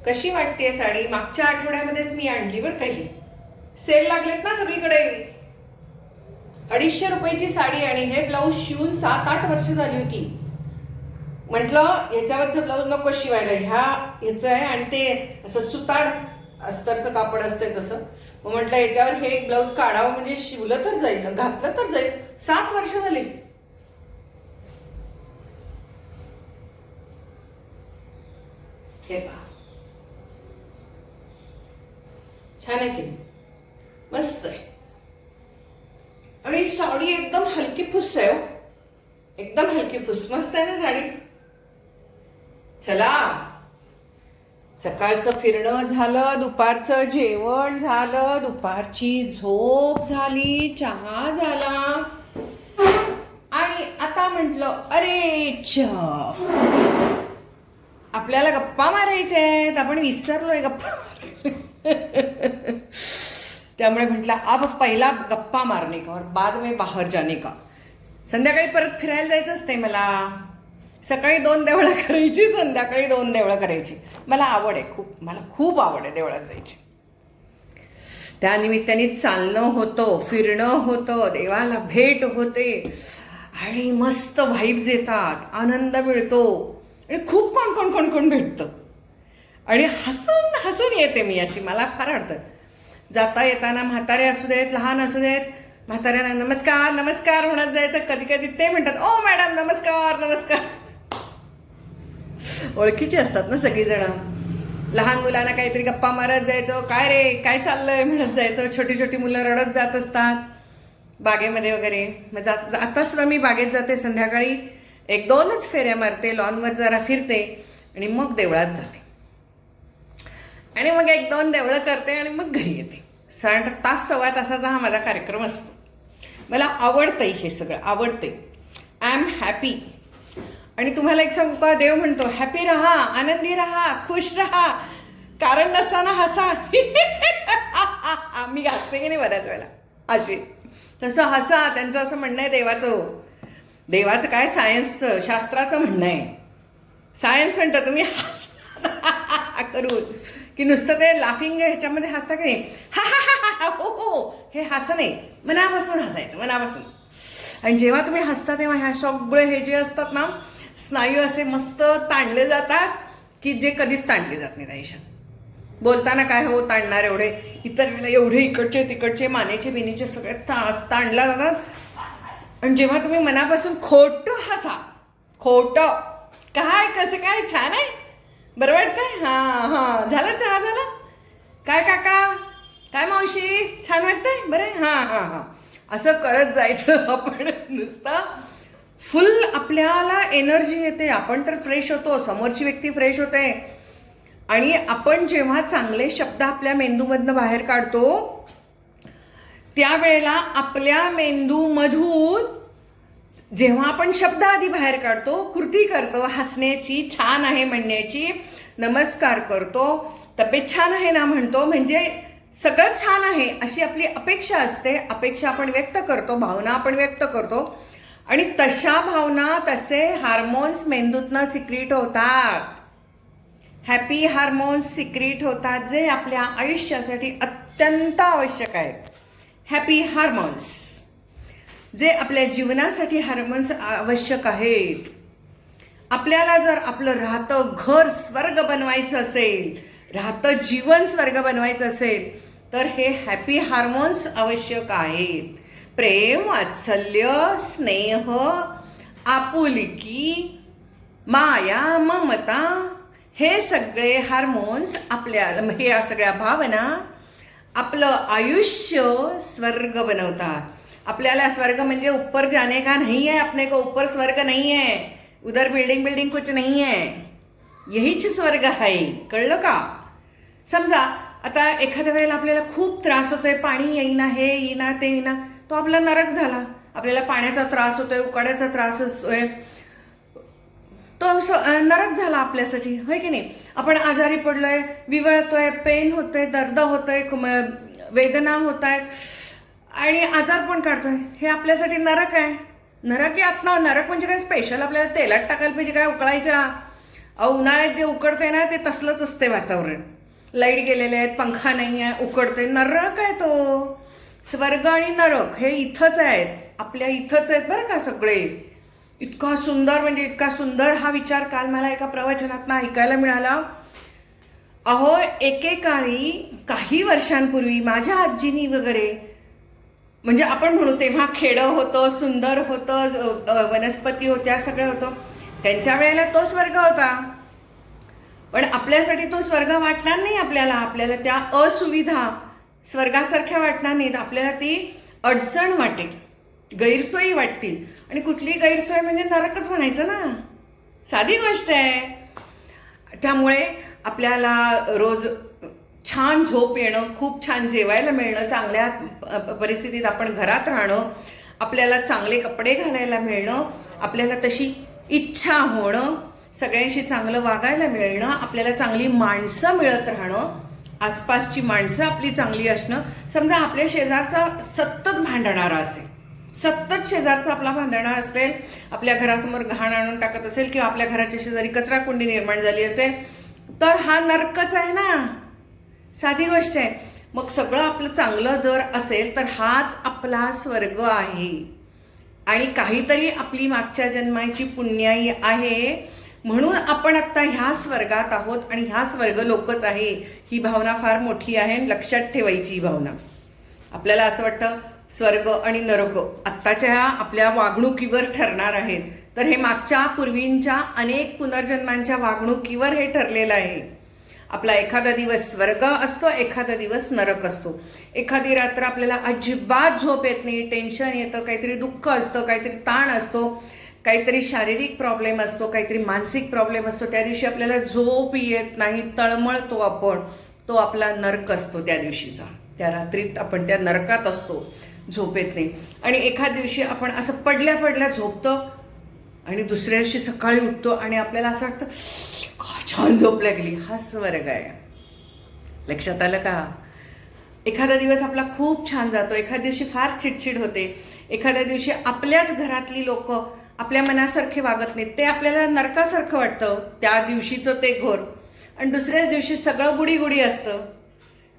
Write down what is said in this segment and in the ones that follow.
कशी वाटतेय साडी? मागच्या आठवड्यामध्येच मी आणली बरं काही. सेल लागलेत ना सगळीकडे. 250 रुपयाची साडी आणि हे ब्लाऊज शिवून 7-8 वर्ष झाली होती. म्हटलं ह्याच्यावरचं ब्लाऊज नको शिवायला, ह्याचं आहे आणि ते असं सुताड अस्तरचं कापड असतंय तसं. मग म्हटलं याच्यावर हे एक ब्लाऊज काढावं म्हणजे शिवलं तर जाईल, घातलं तर जाईल. 7 वर्ष झाली. हे पहा, छान आहे की मस्त आहे. आणि साडी एकदम हलकी फुस आहे हो, एकदम हलकी फुस. मस्त आहे ना साडी. चला, सकाळचं फिरणं झालं, दुपारचं जेवण झालं, दुपारची झोप झाली, चहा झाला आणि आता म्हटलं अरे आपल्याला गप्पा मारायच्या आहेत. आपण विसरलोय गप्पा मारायला. त्यामुळे म्हटलं अब पहिला गप्पा मारणे का और बाद में बाहेर जाणे का. संध्याकाळी परत फिरायला जायचं असते मला. सकाळी 2 देवळं करायची, संध्याकाळी 2 देवळं करायची. मला आवड आहे खूप, मला खूप आवड आहे देवळात जायची. त्यानिमित्ताने चालणं होतं, फिरणं होतं, देवाला भेट होते आणि मस्त व्हाईब्स येतात, आनंद मिळतो आणि खूप कोण भेटतं आणि हसून हसून येते मी अशी. मला फार आवडतं. जाता येताना म्हातारे असू देत, लहान असू देत, म्हाताऱ्यांना नमस्कार नमस्कार म्हणत जायचं. कधी कधी ते म्हणतात ओ मॅडम नमस्कार नमस्कार. ओळखीचे असतात ना सगळीजण. लहान मुलांना काहीतरी गप्पा मारत जायचं, काय रे काय चाललंय म्हणत जायचं. छोटी छोटी मुलं रडत जात असतात बागेमध्ये वगैरे. मग आता सुद्धा मी बागेत जाते संध्याकाळी, 1-2च फेऱ्या मारते, लॉनवर जरा फिरते आणि मग देवळात जाते आणि मग 1-2 देवळं करते आणि मग घरी येते. 1.5 तासाचा हा माझा कार्यक्रम असतो. मला आवडतंय हे सगळं, आवडते. I am happy. आणि तुम्हाला एक सांगू का, देव म्हणतो हॅपी राहा, आनंदी राहा, खुश राहा, कारण नसताना हसा. मी घालते की नाही बऱ्याच वेळेला अशी. तसं हसा, त्यांचं असं म्हणणं आहे देवाचं. देवाचं काय, सायन्सचं, शास्त्राचं म्हणणं आहे. सायन्स म्हणतं तुम्ही हसा करून की नुसतं ते लाफिंग ह्याच्यामध्ये हसता की नाही, हा हा हा हा हो हो, हे हसं नाही, मनापासून हसायचं, मनापासून. आणि जेव्हा तुम्ही हसता तेव्हा ह्या सगळे हे जे असतात ना स्नायू असे मस्त ताणले जातात की जे कधीच ताणले जात नाहीत आयुष्यात. बोलताना काय हो ताणणार एवढे, इतर वेळेला एवढे इकडचे तिकडचे मानेचे बिनेचे सगळे ताणला जातात. आणि जेव्हा तुम्ही मनापासून खोटं हसा, खोटं काय कसं काय, छान आहे, बरं वाटतंय, हां हां झालं, चहा झाला, काय काका, काय मावशी, छान वाटतंय, बरं आहे, हां हां हां, असं करत जायचं. आपण नुसतं फुल आपल्याला एनर्जी येते, आपण तर फ्रेश होतो, समोरची व्यक्ती फ्रेश होते. आणि आपण जेव्हा चांगले शब्द आपल्या मेंदूमधनं बाहेर काढतो त्यावेळेला आपल्या मेंदूमधून जेव्हा आपण शब्द आधी बाहेर काढतो, कृती करतो, हसण्याची, छान आहे म्हणण्याची, नमस्कार करतो, तब्येत छान आहे ना म्हणतो, म्हणजे सगळं छान आहे अशी आपली अपेक्षा असते. अपेक्षा आपण व्यक्त करतो, भावना आपण व्यक्त करतो आणि तशा भावना, तसे हार्मोन्स मेंदूतनं सिक्रीट होतात. हॅपी हार्मोन्स सिक्रीट होतात जे आपल्या आयुष्यासाठी अत्यंत आवश्यक आहेत. हॅपी हार्मोन्स जे आपल्या जीवनासाठी हार्मोन्स आवश्यक आहेत. आपल्याला जर आपलं राहतं घर स्वर्ग बनवायचं असेल, राहतं जीवन स्वर्ग बनवायचं असेल तर हे हॅपी हार्मोन्स आवश्यक आहेत. प्रेम, वात्सल्य, स्नेह, आपुलकी, माया, ममता, हे सगळे हार्मोन्स आपल्याला, हे सगळ्या भावना आपलं आयुष्य स्वर्ग बनवतात. आपल्याला स्वर्ग म्हणजे ऊपर जाने का नहीं है, अपने को ऊपर स्वर्ग नहीं है, उधर बिल्डिंग कुछ नहीं है, यहीच स्वर्ग आहे. कळलं का? समजा आता एखाद्या वेळेला आपल्याला खूप त्रास होतोय, पाणी येईना, हे येईना, ते येईना, तो आपला नरक झाला. आपल्याला पाण्याचा त्रास होतोय, उकाड्याचा त्रास होतोय, तो नरक झाला आपल्यासाठी, होय की नाही? आपण आजारी पडलोय, विवळतोय, पेन होतोय, दर्द होतोय, वेदना होत आहेत आणि आजार पण काढतोय, हे आपल्यासाठी नरक आहे. नरक यातना, नरक म्हणजे काय स्पेशल आपल्याला तेलात टाकायला पाहिजे काय उकळायच्या, उन्हाळ्यात जे उकडते ना ते तसलंच असते वातावरण. लाईट गेलेले आहेत, पंखा नाही आहे, उकडते. नरक आहे तो. स्वर्ग आणि नरक हे इथंच आहेत, आपल्या इथंच आहेत बरं का सगळे. इतका सुंदर, म्हणजे इतका सुंदर हा विचार काल मला एका प्रवचनातनं ऐकायला मिळाला. अहो, एकेकाळी काही वर्षांपूर्वी माझ्या आजीनी वगैरे, म्हणजे आपण म्हणू तेव्हा खेडं होतं, सुंदर होतं, वनस्पती होत्या, सगळं होतं. त्यांच्या वेळेला तो स्वर्ग होता. पण आपल्यासाठी तो स्वर्ग वाटणार नाही. आपल्याला त्या असुविधा स्वर्गासारख्या वाटणार नाहीत. आपल्याला ती अडचण वाटेल, गैरसोयी वाटतील. आणि कुठली गैरसोय म्हणजे नरकच म्हणायचं ना, साधी गोष्ट आहे. त्यामुळे आपल्याला रोज छान झोप येणं, खूप छान जेवायला मिळणं, चांगल्या परिस्थितीत आपण घरात राहणं, आपल्याला चांगले कपडे घालायला मिळणं, आपल्याला तशी इच्छा होणं, सगळ्यांशी चांगलं वागायला मिळणं, आपल्याला चांगली माणसं मिळत राहणं, आसपासची माणसं आपली चांगली असणं. समजा आपल्या शेजारचा सतत भांडणारा असेल, सतत शेजारचा आपला भांडणारा असेल, आपल्या घरासमोर घाण आणून टाकत असेल, किंवा आपल्या घराच्या शेजारी कचरा कुंडी निर्माण झाली असेल, तर हा नरकच आहे ना, साधी गोष्ट आहे. मग सगळं आपलं चांगलं जर असेल तर हाच आपला स्वर्ग आहे. आणि काहीतरी आपली मागच्या जन्माची पुण्याई आहे, म्हणून आपण आत्ता ह्या स्वर्गात आहोत. आणि ह्या स्वर्ग लोकच आहे, ही भावना फार मोठी आहे, लक्षात ठेवायची ही भावना. आपल्याला असं वाटतं स्वर्ग आणि नरक आत्ताच्या आपल्या वागणुकीवर ठरणार आहेत, तर हे मागच्या पूर्वींच्या अनेक पुनर्जन्मांच्या वागणुकीवर हे ठरलेलं आहे. आपला एखादा दिवस स्वर्ग असतो, एखादा दिवस नरक असतो. एखादी रात्र आपल्याला अजिबात झोप येत नाही, टेन्शन येतं, काहीतरी दुःख असतं, काहीतरी ताण असतो, काहीतरी शारीरिक प्रॉब्लेम असतो, काहीतरी मानसिक प्रॉब्लेम असतो. त्या दिवशी आपल्याला झोप येत नाही, तळमळतो आपण. तो आपला नरक असतो त्या दिवशीचा. त्या रात्रीत आपण त्या नरकात असतो, झोप येत नाही. आणि एखाद दिवशी आपण असं पडल्या पडल्या झोपतो आणि दुसऱ्या दिवशी सकाळी उठतो आणि आपल्याला असं वाटतं काय छान झोप लागली. हा स्वर्ग आहे. लक्षात आलं का? एखादा दिवस आपला खूप छान जातो, एखाद्या दिवशी फार चिडचिड होते, एखाद्या दिवशी आपल्याच घरातली लोक आपल्या मनासारखे वागत नाहीत, ते आपल्याला नरकासारखं वाटतं त्या दिवशीचं ते घोर. आणि दुसऱ्याच दिवशी सगळं गुडी गुडी असतं.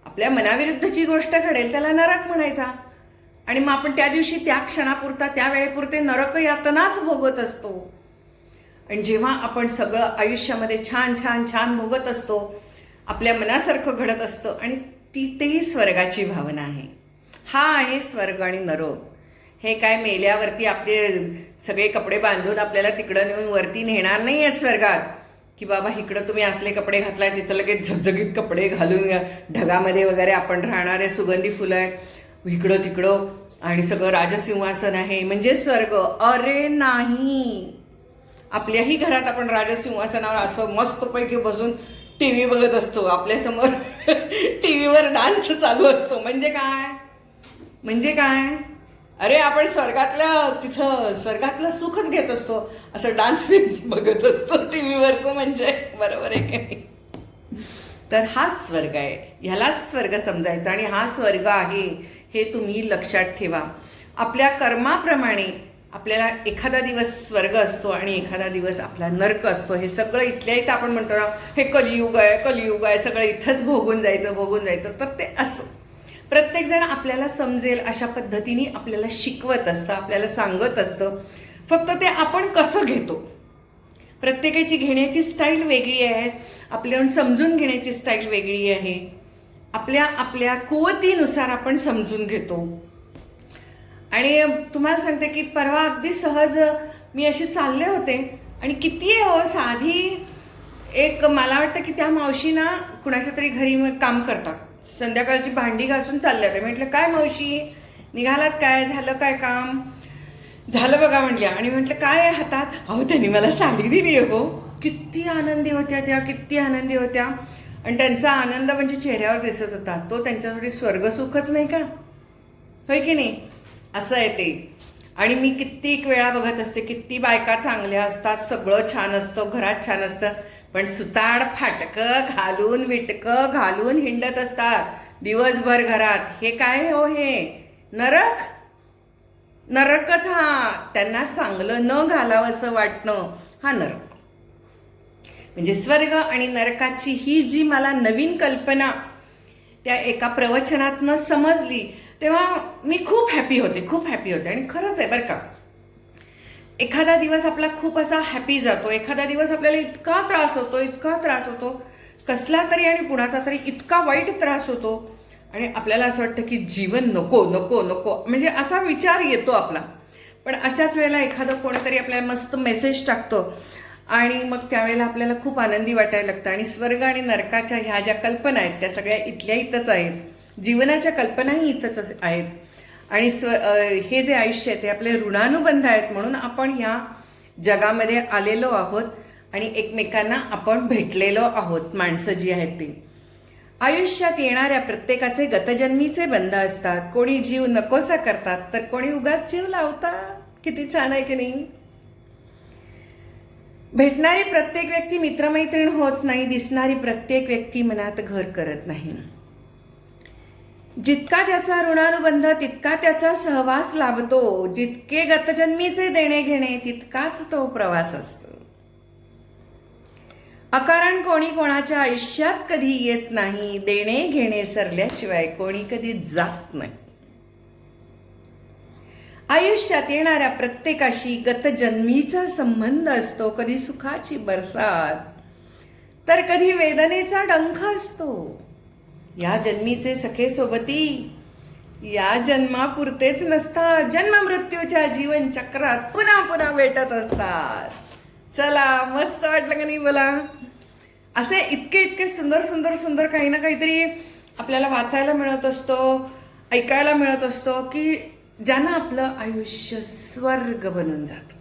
आपल्या मनाविरुद्धची गोष्ट घडेल त्याला नरक म्हणायचा. आणि मग आपण त्या दिवशी त्या क्षणापुरता त्या वेळेपुरते नरक यातनाच भोगत असतो. आणि जेव्हा आपण सगळं आयुष्यामध्ये छान छान छान भोगत असतो, आपल्या मनासारखं घडत असतं, आणि ती स्वर्गाची भावना आहे. हा आहे स्वर्ग आणि नरक. हे काय मेल्यावरती आपले सगळे कपडे बांधून आपल्याला तिकडं नेऊन वरती नेणार नाही आहेत स्वर्गात, की बाबा इकडं तुम्ही असले कपडे घातलाय, तिथं लगेच झगझगीत कपडे घालून ढगामध्ये वगैरे आपण राहणारे, सुगंधी फुलं आहे इकडं तिकडं, आणि सगळं राजसिंहासन आहे म्हणजे स्वर्ग. अरे नाही. आपल्याही घरात आपण राजसिंहासनावर असं मस्तपैकी बसून टी व्ही बघत असतो, आपल्यासमोर टी व्हीवर डान्स चालू असतो. म्हणजे काय अरे आपण तिथं स्वर्गातलं सुखच घेत असतो, असं डान्स बिन्स बघत असतो टी व्हीवरचं. म्हणजे बरोबर आहे की? तर हा स्वर्ग आहे, ह्यालाच स्वर्ग समजायचा. आणि हा स्वर्ग आहे हे तुम्ही लक्षात ठेवा. आपल्या कर्माप्रमाणे आपल्याला एखादा दिवस स्वर्ग असतो आणि एखादा दिवस आपला नरक असतो. हे सगळं इथल्या इथं आपण म्हणतो ना, हे कलियुग आहे, सगळं इथंच भोगून जायचं. तर ते असं प्रत्येकजण आपल्याला समजेल अशा पद्धतीने आपल्याला शिकवत असतं, आपल्याला सांगत असतं. फक्त ते आपण कसं घेतो. प्रत्येकाची घेण्याची स्टाईल वेगळी आहे, आपल्याला समजून घेण्याची स्टाईल वेगळी आहे. आपल्या कुवतीनुसार आपण समजून घेतो. आणि तुम्हाला सांगते की परवा अगदी सहज मी अशी चालले होते, आणि किती साधी एक, मला वाटतं की त्या मावशी ना कुणाच्या तरी घरी काम करतात, संध्याकाळची भांडी घासून चालल्या होत्या. म्हटलं काय मावशी निघालात काय, झालं काय काम? झालं बघा म्हटल्या. आणि म्हटलं काय हातात? अहो त्यांनी मला साडी दिली आहे हो. किती आनंदी होत्या. आणि त्यांचा आनंद म्हणजे चेहऱ्यावर दिसत होता. तो त्यांच्यासाठी स्वर्गसुखच नाही का? होय की नाही? असं आहे ते. आणि मी कित्येक वेळा बघत असते, किती बायका चांगल्या असतात, सगळं छान असतं, घरात छान असतं, पण सुताड फाटकं घालून विटकं घालून हिंडत असतात दिवसभर घरात. हे काय हो? हे नरकच हा. त्यांना चांगलं न घालावं असं वाटणं हा नरक. म्हणजे स्वर्ग आणि नरकाची ही जी मला नवीन कल्पना त्या एका प्रवचनातनं समजली, तेव्हा मी खूप हॅपी होते. आणि खरंच आहे बरं का, एखादा दिवस आपला खूप असा हॅपी जातो, एखादा दिवस आपल्याला इतका त्रास होतो, कसला तरी आणि कुणाचा तरी इतका वाईट त्रास होतो, आणि आपल्याला असं वाटतं की जीवन नको नको नको, म्हणजे असा विचार येतो आपला. पण अशाच वेळेला एखादं कोणतरी आपल्याला मस्त मेसेज टाकतो आणि मग त्यावेळेला आपल्याला खूप आनंदी वाटायला लागतं. आणि स्वर्ग आणि नरकाच्या ह्या ज्या कल्पना आहेत त्या सगळ्या इथल्या इथंच आहेत, जीवनाच्या कल्पनाही इथंच आहेत. आणि हे जे आयुष्य आहे ते आपले ऋणानुबंध आहेत, म्हणून आपण ह्या जगामध्ये आलेलो आहोत आणि एकमेकांना आपण भेटलेलो आहोत. माणसं जी आहेत ती आयुष्यात येणाऱ्या प्रत्येकाचे गतजन्मीचे बंध असतात. कोणी जीव नकोसा करतात, तर कोणी उगाच जीव लावतात. किती छान आहे की नाही? भेटणारी प्रत्येक व्यक्ती मित्रमैत्रीण होत नाही, दिसणारी प्रत्येक व्यक्ती मनात घर करत नाही. जितका ज्याचा ऋणानुबंध तितका त्याचा सहवास लाभतो, जितके गतजन्मीचे देणे घेणे तितकाच तो प्रवास असतो. अकारण कोणी कोणाच्या आयुष्यात कधी येत नाही, देणे घेणे सरल्याशिवाय कोणी कधी जात नाही. आयुष्यात येणाऱ्या प्रत्येकाशी गतजन्मीचा संबंध असतो. कधी सुखाची बरसात, तर कधी वेदनेचा डंख असतो. या जन्मीचे सखे सोबती या जन्मापुरतेच नसतात, जन्म मृत्यूच्या जीवन चक्रात पुन्हा पुन्हा भेटत असतात. चला, मस्त वाटलं का नाही बोला? असे इतके सुंदर काही ना काहीतरी आपल्याला वाचायला मिळत असतो, ऐकायला मिळत असतो, की ज्यांना आपलं आयुष्य स्वर्ग बनून जातं.